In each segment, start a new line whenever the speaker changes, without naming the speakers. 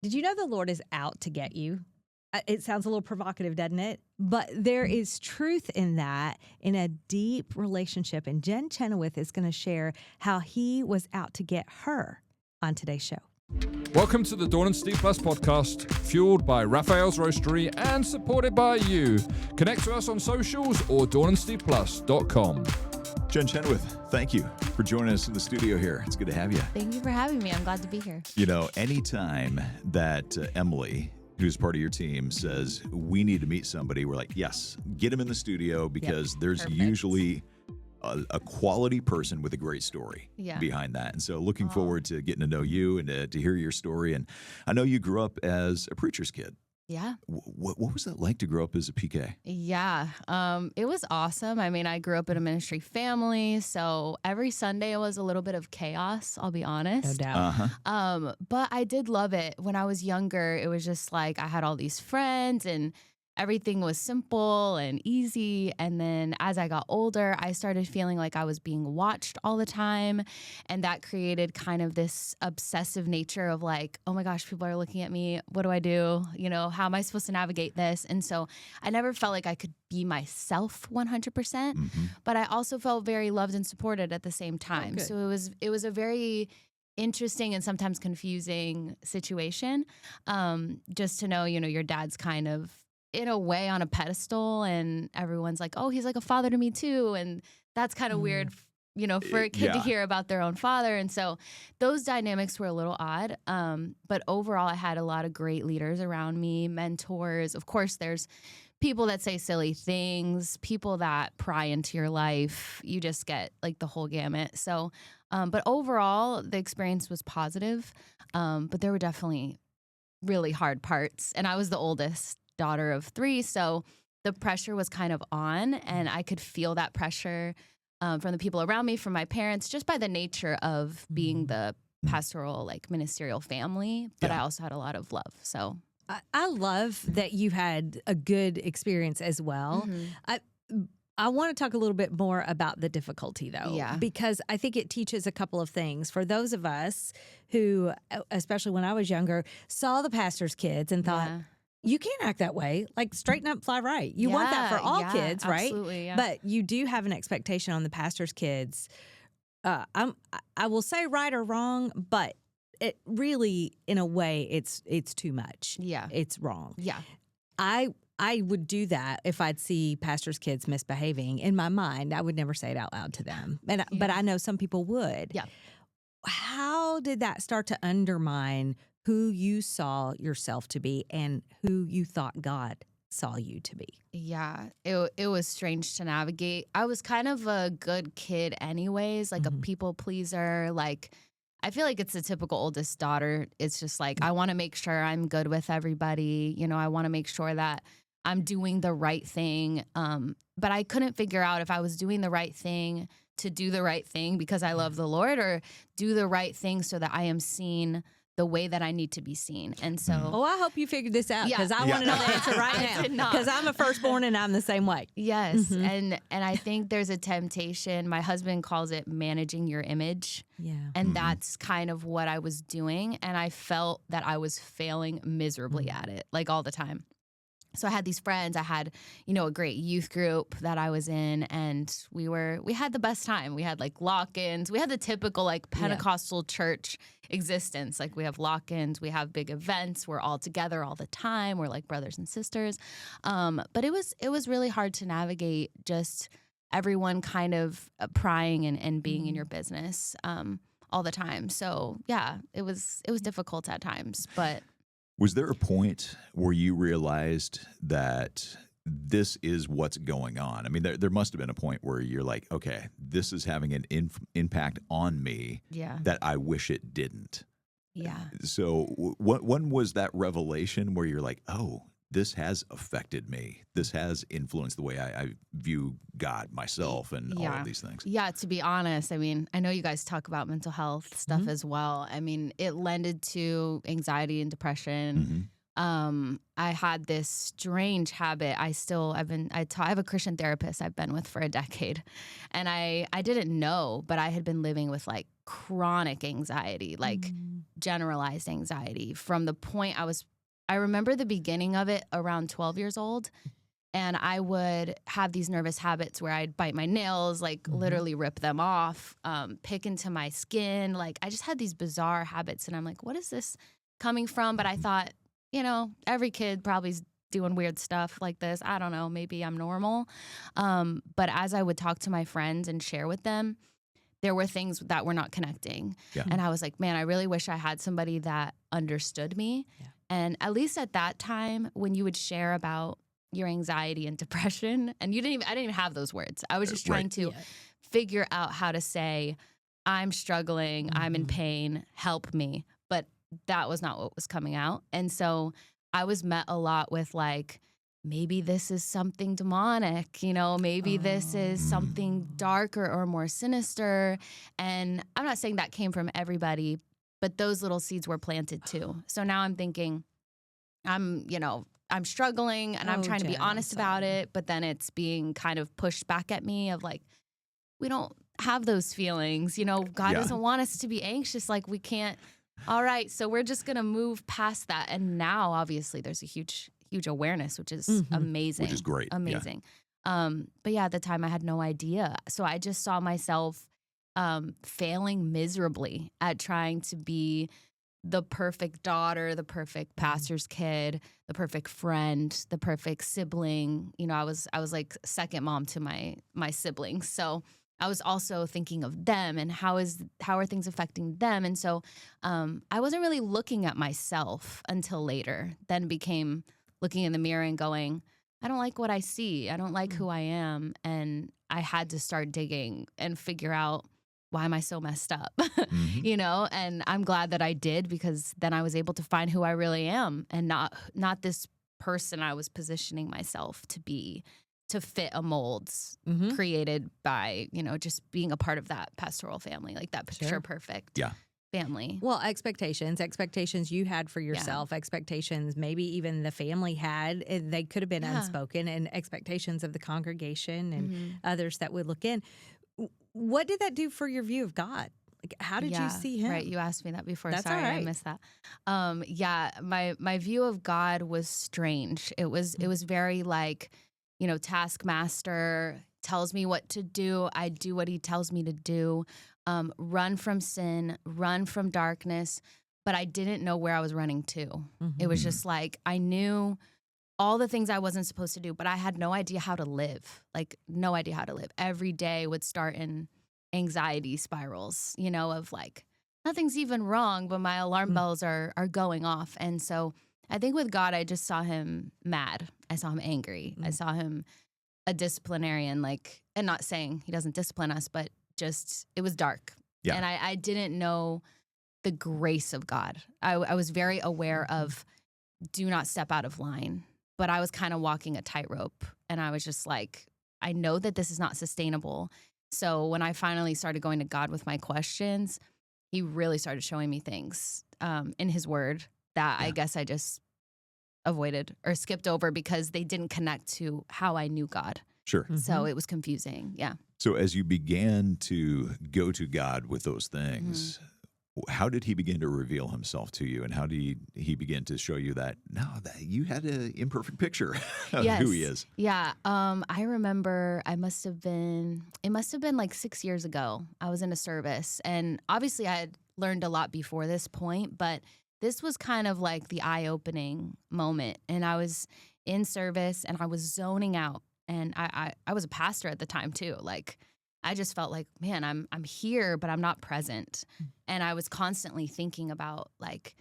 Did you know the Lord is out to get you? It sounds a little provocative, doesn't it? But there is truth in that, in a deep relationship. And Jenn Chenoweth is going to share how he was out to get her on today's show.
Welcome to the Dawn and Steve Plus podcast, fueled by Raphael's Roastery and supported by you. Connect to us on socials or dawnandsteveplus.com.
Jenn Chenoweth, thank you for joining us in the studio here. It's good to have you.
Thank you for having me. I'm glad to be here.
You know, anytime that Emily, who's part of your team, says we need to meet somebody, we're like, yes, get him in the studio, because there's
perfect.
Usually a quality person with a great story behind that. And so looking forward to getting to know you and to hear your story. And I know you grew up as a preacher's kid.
Yeah.
What was that like to grow up as a PK?
Yeah. It was awesome. I mean, I grew up in a ministry family, so every Sunday it was a little bit of chaos, I'll be honest.
No doubt.
But I did love it. When I was younger, it was just like I had all these friends and everything was simple and easy. And then as I got older, I started feeling like I was being watched all the time. And that created kind of this obsessive nature of like, oh my gosh, people are looking at me. What do I do? You know, how am I supposed to navigate this? And so I never felt like I could be myself 100%, but I also felt very loved and supported at the same time. So it was a very interesting and sometimes confusing situation. Just to know, you know, your dad's kind of in a way on a pedestal and everyone's like, oh, he's like a father to me too. And that's kind of weird, you know, for a kid to hear about their own father. And so those dynamics were a little odd. But overall, I had a lot of great leaders around me, mentors. Of course, there's people that say silly things, people that pry into your life. You just get like the whole gamut. So, but overall, the experience was positive. But there were definitely really hard parts. And I was the oldest daughter of 3, so the pressure was kind of on, and I could feel that pressure from the people around me, from my parents, just by the nature of being the pastoral, like ministerial family. But I also had a lot of love. So
I love that you had a good experience as well. I want to talk a little bit more about the difficulty, though, because I think it teaches a couple of things. For those of us who, especially when I was younger, saw the pastor's kids and thought, you can't act that way. Like, straighten up, fly right. You want that for all kids, right?
Absolutely, yeah.
But you do have an expectation on the pastor's kids. I will say right or wrong, but it really, in a way, it's too much.
Yeah.
It's wrong.
Yeah.
I would do that if I'd see pastors' kids misbehaving. In my mind, I would never say it out loud to them. But I know some people would.
Yeah.
How did that start to undermine who you saw yourself to be and who you thought God saw you to be?
Yeah, it was strange to navigate. I was kind of a good kid anyways, like a people pleaser. Like, I feel like it's a typical oldest daughter. It's just like, I want to make sure I'm good with everybody. You know, I want to make sure that I'm doing the right thing. But I couldn't figure out if I was doing the right thing to do the right thing because I love the Lord, or do the right thing so that I am seen the way that I need to be seen. And so,
I hope you figured this out, because I want to know the answer right now, because I'm a firstborn and I'm the same way.
Yes. And I think there's a temptation. My husband calls it managing your image.
Yeah.
And that's kind of what I was doing. And I felt that I was failing miserably at it, like all the time. So I had these friends. I had, you know, a great youth group that I was in, and we had the best time. We had like lock-ins. We had the typical like Pentecostal church existence. Like, we have lock-ins, we have big events. We're all together all the time. We're like brothers and sisters. But it was really hard to navigate, just everyone kind of prying and being in your business all the time. So yeah, it was difficult at times, but.
Was there a point where you realized that this is what's going on? I mean, there must have been a point where you're like, okay, this is having an impact on me that I wish it didn't.
Yeah.
So when was that revelation where you're like, oh, this has affected me. This has influenced the way I view God, myself, and all of these things.
Yeah, to be honest, I mean, I know you guys talk about mental health stuff as well. I mean, it lended to anxiety and depression. I had this strange habit. I have a Christian therapist I've been with for a decade, and I didn't know, but I had been living with like chronic anxiety, like generalized anxiety from the point I remember the beginning of it around 12 years old. And I would have these nervous habits where I'd bite my nails, like literally rip them off, pick into my skin. Like I just had these bizarre habits. And I'm like, what is this coming from? But I thought, every kid probably is doing weird stuff like this. I don't know, maybe I'm normal. But as I would talk to my friends and share with them, there were things that were not connecting. Yeah. And I was like, man, I really wish I had somebody that understood me. Yeah. And at least at that time, when you would share about your anxiety and depression, and I didn't even have those words. I was just trying to figure out how to say, I'm struggling, I'm in pain, help me. But that was not what was coming out. And so I was met a lot with like, maybe this is something demonic, maybe this is something darker or more sinister. And I'm not saying that came from everybody, but those little seeds were planted too. So now I'm thinking, I'm struggling and I'm trying to be honest about it, but then it's being kind of pushed back at me of like, we don't have those feelings. God doesn't want us to be anxious. Like we can't. All right. So we're just going to move past that. And now obviously there's a huge awareness, which is amazing.
Which is great.
Amazing. Yeah. But yeah, at the time I had no idea. So I just saw myself failing miserably at trying to be the perfect daughter, the perfect pastor's kid, the perfect friend, the perfect sibling. I was like second mom to my siblings. So I was also thinking of them and how are things affecting them. And so I wasn't really looking at myself until later, then became looking in the mirror and going, I don't like what I see. I don't like who I am. And I had to start digging and figure out, why am I so messed up? And I'm glad that I did, because then I was able to find who I really am and not this person I was positioning myself to be, to fit a mold created by, just being a part of that pastoral family, like that picture perfect family.
Well, expectations you had for yourself, expectations maybe even the family had, they could have been unspoken, and expectations of the congregation and others that would look in. What did that do for your view of God? Like, how did you see him?
Right, you asked me that before.
That's
Sorry,
all right.
I missed that. My view of God was strange. It was very like, taskmaster tells me what to do. I do what he tells me to do. Run from sin, run from darkness. But I didn't know where I was running to. It was just like, I knew all the things I wasn't supposed to do, but I had no idea how to live. Like, no idea how to live. Every day would start in anxiety spirals, of like, nothing's even wrong, but my alarm bells are going off. And so I think with God, I just saw him mad. I saw him angry. I saw him a disciplinarian, like, and not saying he doesn't discipline us, but just, it was dark. Yeah. And I didn't know the grace of God. I was very aware of do not step out of line. But I was kind of walking a tightrope, and I was just like, I know that this is not sustainable. So when I finally started going to God with my questions, he really started showing me things in his word that I guess I just avoided or skipped over because they didn't connect to how I knew God.
Sure.
So it was confusing. Yeah.
So as you began to go to God with those things, how did he begin to reveal himself to you, and how did he begin to show you that that you had an imperfect picture of who he is?
Yeah. I remember it must have been like 6 years ago. I was in a service, and obviously I had learned a lot before this point, but this was kind of like the eye-opening moment. And I was in service and I was zoning out, and I was a pastor at the time too. Like, I just felt like, man, I'm here, but I'm not present. And I was constantly thinking about like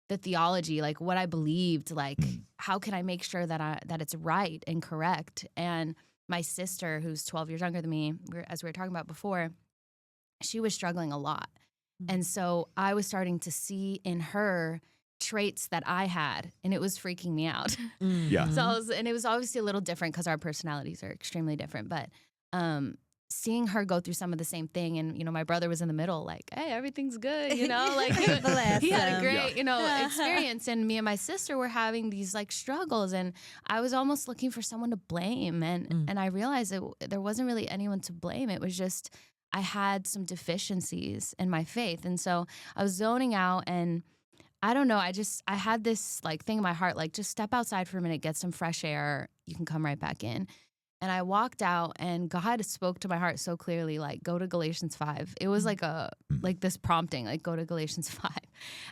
the theology, like what I believed, like how can I make sure that it's right and correct? And my sister, who's 12 years younger than me, as we were talking about before, she was struggling a lot. And so I was starting to see in her traits that I had, and it was freaking me out.
Yeah.
So it was obviously a little different because our personalities are extremely different, but seeing her go through some of the same thing, and my brother was in the middle, like, hey, everything's good, like he had a great experience, and me and my sister were having these like struggles, and I was almost looking for someone to blame, and I realized that there wasn't really anyone to blame. It was just I had some deficiencies in my faith. And so I was zoning out, and I don't know, I had this like thing in my heart, like just step outside for a minute, get some fresh air. You can come right back in. And I walked out, and God spoke to my heart so clearly, like, go to Galatians 5. It was like this prompting, like, go to Galatians 5.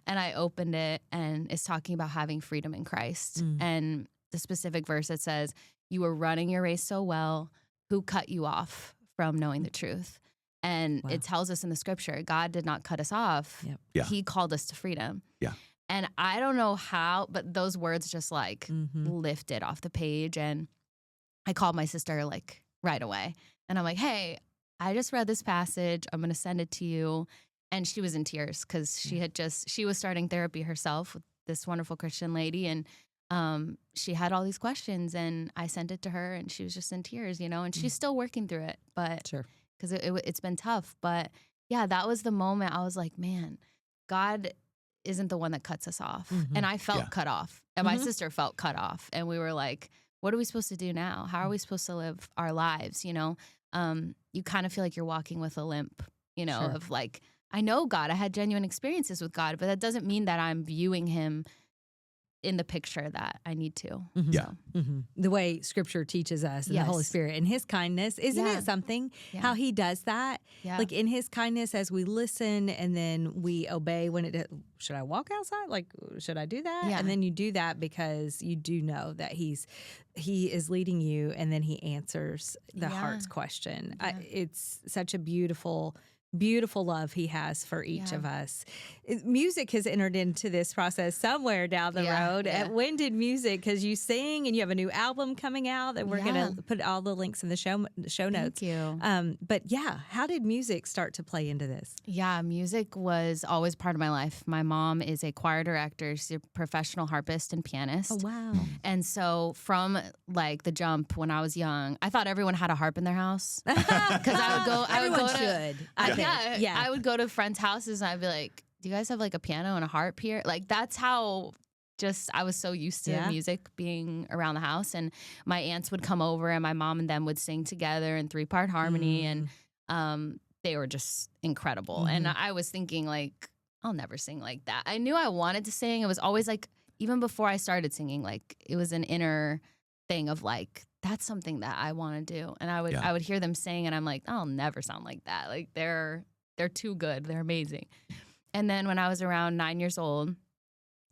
And I opened it, and it's talking about having freedom in Christ. And the specific verse that says, you were running your race so well, who cut you off from knowing the truth? And it tells us in the scripture, God did not cut us off.
Yep.
Yeah.
He called us to freedom.
Yeah.
And I don't know how, but those words just like lifted off the page. And I called my sister like right away. And I'm like, hey, I just read this passage. I'm going to send it to you. And she was in tears because she was starting therapy herself with this wonderful Christian lady. And she had all these questions, and I sent it to her, and she was just in tears, you know, and she's still working through it, but because it's been tough. But yeah, that was the moment I was like, man, God isn't the one that cuts us off. And I felt cut off, and my sister felt cut off. And we were like, what are we supposed to do now? How are we supposed to live our lives? You know, you kind of feel like you're walking with a limp, you know, of like, I know God, I had genuine experiences with God, but that doesn't mean that I'm viewing him in the picture that I need to.
The way scripture teaches us and the Holy Spirit and his kindness, isn't it something how he does that? Like in his kindness, as we listen and then we obey when should I walk outside? Like, should I do that? And then you do that because you do know that he is leading you, and then he answers the heart's question. It's such a beautiful love he has for each of us. Music has entered into this process somewhere down the road. When did music, because you sing and you have a new album coming out that we're going to put all the links in the show notes.
Thank you.
But how did music start to play into this?
Yeah, music was always part of my life. My mom is a choir director. She's a professional harpist and pianist.
Oh, wow.
And so from like the jump when I was young, I thought everyone had a harp in their house. Because I would go to friends' houses and I'd be like, do you guys have like a piano and a harp here? Like that's how I was so used to music being around the house. And my aunts would come over and my mom and them would sing together in 3-part harmony. And they were just incredible. And I was thinking like, I'll never sing like that. I knew I wanted to sing. It was always like, even before I started singing, like it was an inner thing of like, that's something that I want to do. And I would hear them sing and I'm like, I'll never sound like that. Like they're too good. They're amazing. And then when I was around 9 years old,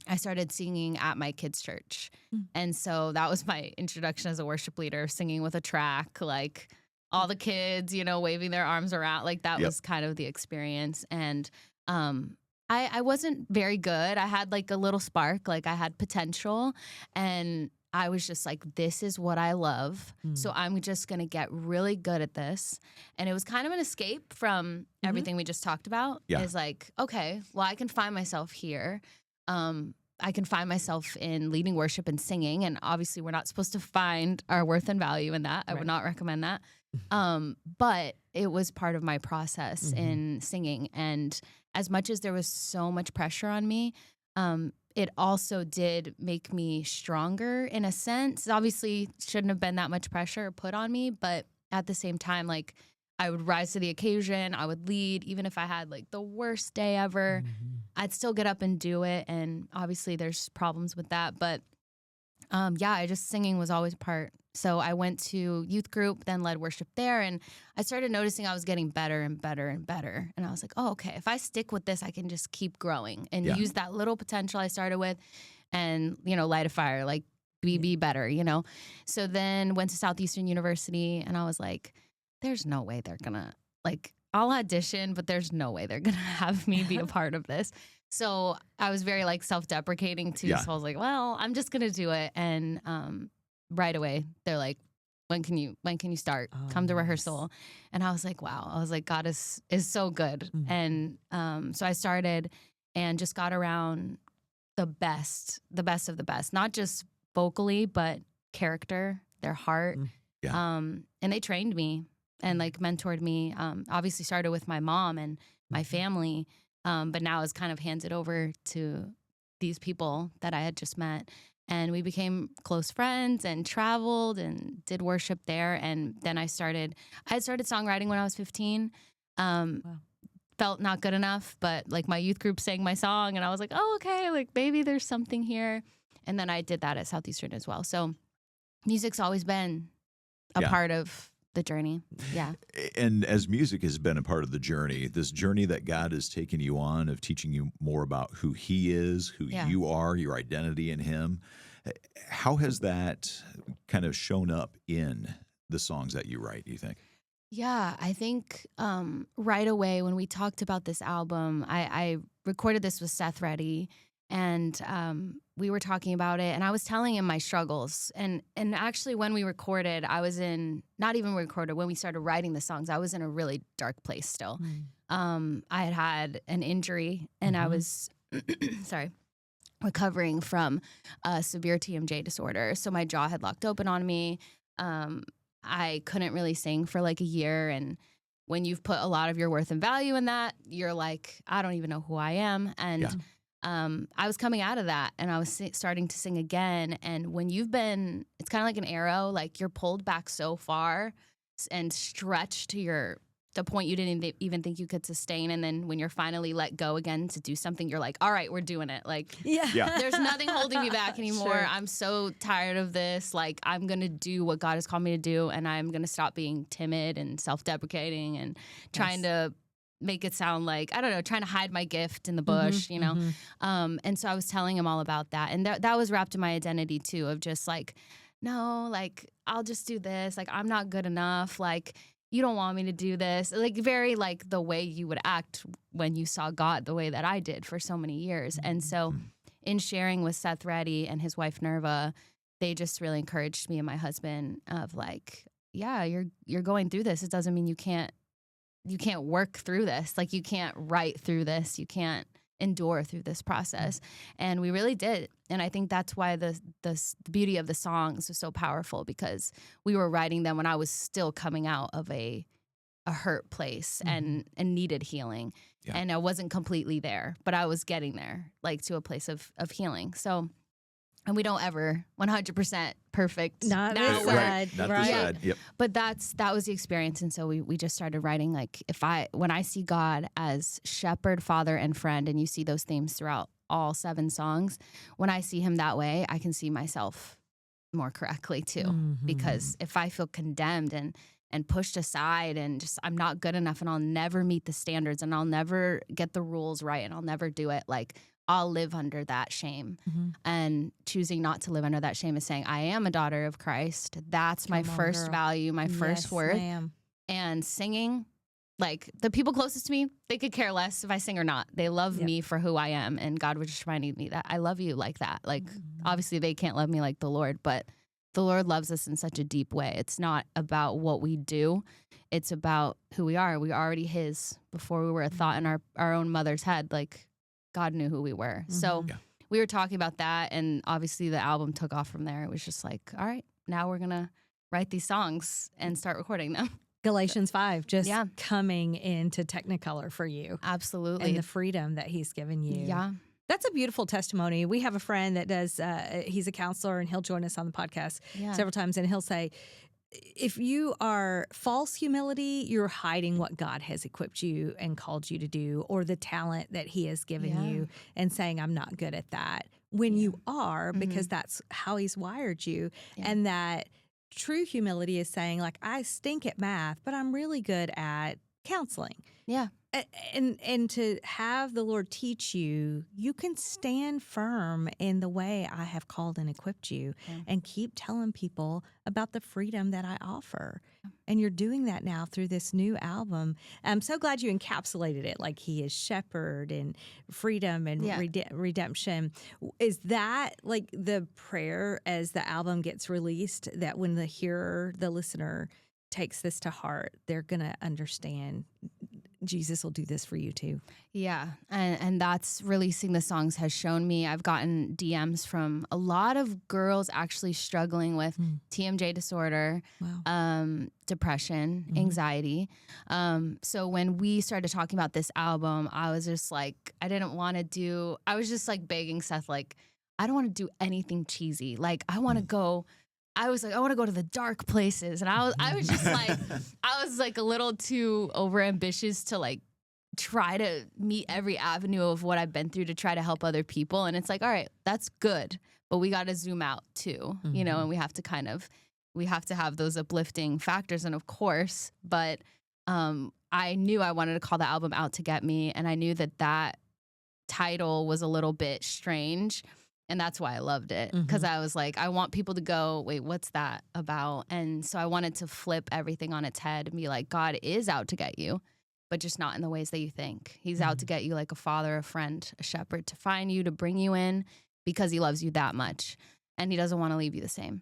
I started singing at my kids' church. And so that was my introduction as a worship leader, singing with a track, like all the kids, you know, waving their arms around. Like that was kind of the experience. And I wasn't very good. I had like a little spark, like I had potential. And I was just like, this is what I love. So I'm just going to get really good at this. And it was kind of an escape from everything we just talked about. It's like, okay, well, I can find myself here. I can find myself in leading worship and singing. And obviously we're not supposed to find our worth and value in that. I would not recommend that. But it was part of my process in singing. And as much as there was so much pressure on me, it also did make me stronger in a sense. Obviously, shouldn't have been that much pressure put on me, but at the same time, like I would rise to the occasion. I would lead, even if I had like the worst day ever. I'd still get up and do it. And obviously, there's problems with that, but singing was always a part. So I went to youth group, then led worship there, and I started noticing I was getting better and better and better. And I was like, oh, okay, if I stick with this, I can just keep growing and use that little potential I started with and, you know, light a fire, like be better, you know? So then went to Southeastern University, and I was like, there's no way they're gonna, like, I'll audition, but there's no way they're gonna have me be a part of this. So I was very, like, self-deprecating, too. So I was like, well, I'm just gonna do it. And right away, they're like, when can you start? Come to rehearsal. And I was like, wow. I was like, God is so good. And so I started and just got around the best of the best, not just vocally, but character, their heart. And they trained me and like mentored me. Obviously started with my mom and my family, but now it's kind of handed over to these people that I had just met. And we became close friends and traveled and did worship there. And then I had started songwriting when I was 15. Wow. Felt not good enough, but like my youth group sang my song and I was like, oh, okay, like maybe there's something here. And then I did that at Southeastern as well. So music's always been a part of the journey. Yeah.
And as music has been a part of the journey, this journey that God has taken you on of teaching you more about who he is, who you are, your identity in him, how has that kind of shown up in the songs that you write, do you think?
Yeah, I think right away when we talked about this album, I recorded this with Seth Reddy, and we were talking about it, and I was telling him my struggles. And actually, when we recorded, I was in, not even recorded, when we started writing the songs, I was in a really dark place still. I had an injury, and I was, recovering from a severe TMJ disorder. So my jaw had locked open on me. I couldn't really sing for like a year. And when you've put a lot of your worth and value in that, you're like, I don't even know who I am. And I was coming out of that and I was starting to sing again. And when you've been, it's kind of like an arrow, like you're pulled back so far and stretched to the point you didn't even think you could sustain. And then when you're finally let go again to do something, you're like, all right, we're doing it. Like, there's nothing holding me back anymore. Sure. I'm so tired of this. Like, I'm going to do what God has called me to do. And I'm going to stop being timid and self-deprecating and trying to make it sound like, I don't know, trying to hide my gift in the bush, you know? And so I was telling him all about that. And that was wrapped in my identity too, of just like, no, like, I'll just do this. Like, I'm not good enough. Like, you don't want me to do this. Like, very like the way you would act when you saw God the way that I did for so many years. And so in sharing with Seth Reddy and his wife Nerva, they just really encouraged me and my husband of like, yeah, you're going through this. It doesn't mean you can't work through this. Like, you can't write through this. You can't endure through this process. And we really did. And I think that's why the beauty of the songs was so powerful, because we were writing them when I was still coming out of a hurt place and needed healing. Yeah. And I wasn't completely there, but I was getting there, like to a place of healing. So, and we don't ever 100% perfect.
Not this side.
Not this side. Yep.
But that was the experience. And so we just started writing, like, when I see God as shepherd, father, and friend, and you see those themes throughout all 7 songs, when I see him that way, I can see myself more correctly too. Because if I feel condemned and pushed aside and just, I'm not good enough and I'll never meet the standards and I'll never get the rules right and I'll never do it, like, I'll live under that shame. And choosing not to live under that shame is saying, I am a daughter of Christ. That's my first value, my first worth. Ma'am. And singing, like, the people closest to me, they could care less if I sing or not. They love me for who I am. And God was just reminding me that I love you like that. Like, obviously they can't love me like the Lord, but the Lord loves us in such a deep way. It's not about what we do. It's about who we are. We're already his before we were a thought in our own mother's head. Like, God knew who we were. So we were talking about that, and obviously the album took off from there. It was just like, all right, now we're going to write these songs and start recording them.
Galatians 5, just coming into Technicolor for you.
Absolutely.
And the freedom that he's given you.
Yeah.
That's a beautiful testimony. We have a friend that does, he's a counselor, and he'll join us on the podcast several times, and he'll say, if you are false humility, you're hiding what God has equipped you and called you to do, or the talent that he has given you, and saying, I'm not good at that. When you are, because that's how he's wired you. And that true humility is saying, like, I stink at math, but I'm really good at counseling.
Yeah.
And to have the Lord teach you, you can stand firm in the way I have called and equipped you, and keep telling people about the freedom that I offer. And you're doing that now through this new album. I'm so glad you encapsulated it, like he is shepherd and freedom and redemption. Is that like the prayer as the album gets released, that when the hearer, the listener, takes this to heart, they're going to understand Jesus will do this for you too?
Yeah. And that's, releasing the songs has shown me. I've gotten DMs from a lot of girls actually struggling with TMJ disorder, depression, anxiety. So when we started talking about this album, I was just like, I was just like begging Seth, like, I don't want to do anything cheesy. Like, I want to go I was like, I want to go to the dark places. And I was just like, I was like a little too overambitious to like try to meet every avenue of what I've been through to try to help other people. And it's like, all right, that's good, but we got to zoom out too, you know, and we have to have those uplifting factors. And of course, but I knew I wanted to call the album Out to Get Me. And I knew that title was a little bit strange. And that's why I loved it, because I was like, I want people to go, wait, what's that about? And so I wanted to flip everything on its head and be like, God is out to get you, but just not in the ways that you think. He's out to get you like a father, a friend, a shepherd, to find you, to bring you in because he loves you that much. And he doesn't want to leave you the same.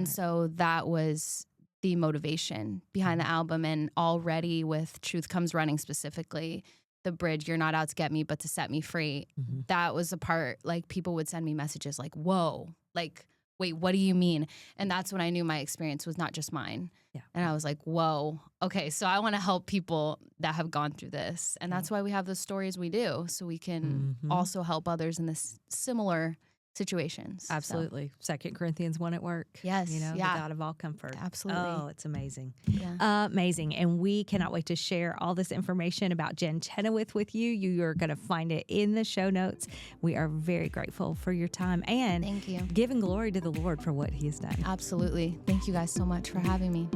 So that was the motivation behind the album. And already with Truth Comes Running specifically, the bridge, you're not out to get me, but to set me free. That was a part, like, people would send me messages like, whoa, like, wait, what do you mean? And that's when I knew my experience was not just mine. And I was like, whoa, okay, so I want to help people that have gone through this. And that's why we have the stories we do, so we can also help others in this similar situations.
Absolutely. So. 2 Corinthians 1 at work.
Yes.
You know, the God of all comfort.
Absolutely.
Oh, it's amazing.
Yeah.
Amazing. And we cannot wait to share all this information about Jenn Chenoweth with you. You are going to find it in the show notes. We are very grateful for your time and
thank you.
Giving glory to the Lord for what he has done.
Absolutely. Thank you guys so much for having me.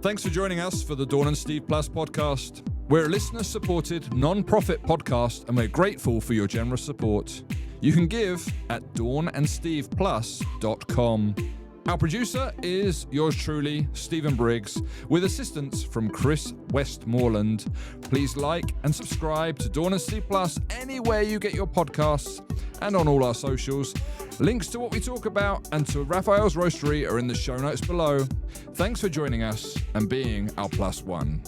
Thanks for joining us for the Dawn and Steve Plus podcast. We're a listener-supported, non-profit podcast, and we're grateful for your generous support. You can give at dawnandsteveplus.com. Our producer is yours truly, Stephen Briggs, with assistance from Chris Westmoreland. Please like and subscribe to Dawn and Steve Plus anywhere you get your podcasts and on all our socials. Links to what we talk about and to Raphael's Roastery are in the show notes below. Thanks for joining us and being our plus one.